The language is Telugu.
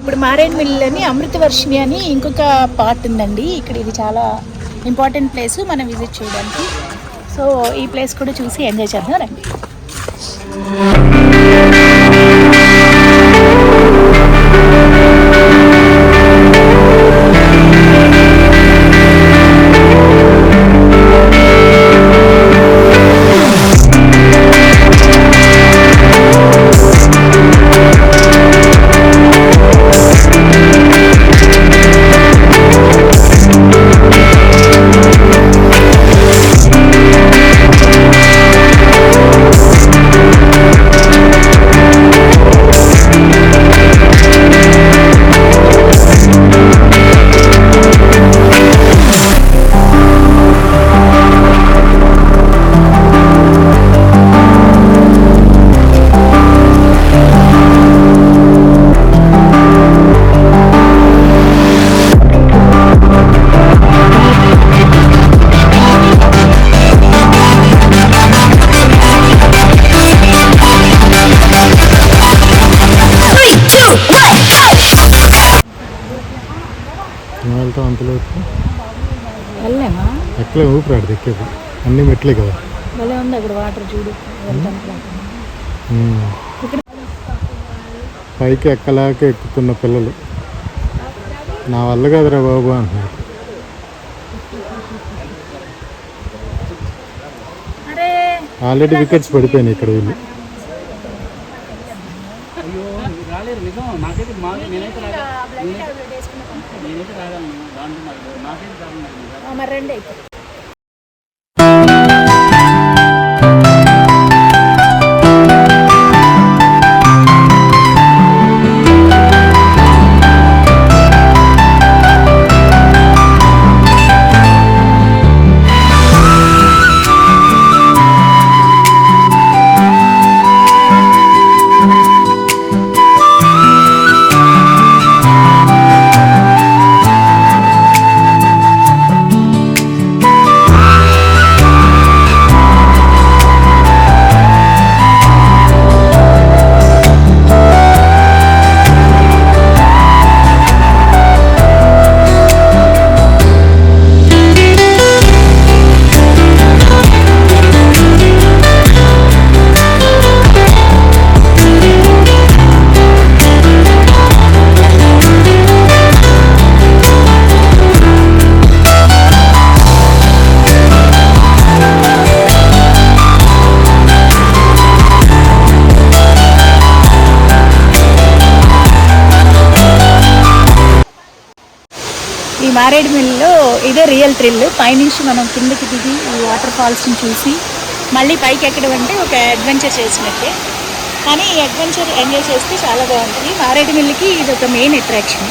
ఇప్పుడు మారేడుమిల్లి అని అమృతవర్షిణి అని ఇంకొక పార్ట్ ఉందండి. ఇక్కడ ఇది చాలా ఇంపార్టెంట్ ప్లేస్ మనం విజిట్ చేయడానికి. సో ఈ ప్లేస్ కూడా చూసి ఎంజాయ్ చేద్దాం రండి. వెళ్ళామా ఎక్కలే ఊపిరాడు ఎక్కేది అన్ని మెట్లే కదా. భలే ఉంది అక్కడ వాటర్ చూడు. పైకి ఎక్కలేక ఎక్కుతున్న పిల్లలు నా వల్ల కదరా బాబు అంటున్నారు. ఆల్రెడీ వికెట్స్ పడిపోయినాయి ఇక్కడ వీళ్ళు. ఈ మారేడుమిల్లిలో ఇదే రియల్ థ్రిల్. పైనుంచి మనం కిందకి దిగి ఈ వాటర్ ఫాల్స్ని చూసి మళ్ళీ పైకి ఎక్కడం అంటే ఒక అడ్వెంచర్ చేసినట్టే. కానీ ఈ అడ్వెంచర్ ఎంజాయ్ చేస్తే చాలా బాగుంటుంది. మారేడుమిల్లికి ఇది ఒక మెయిన్ అట్రాక్షన్.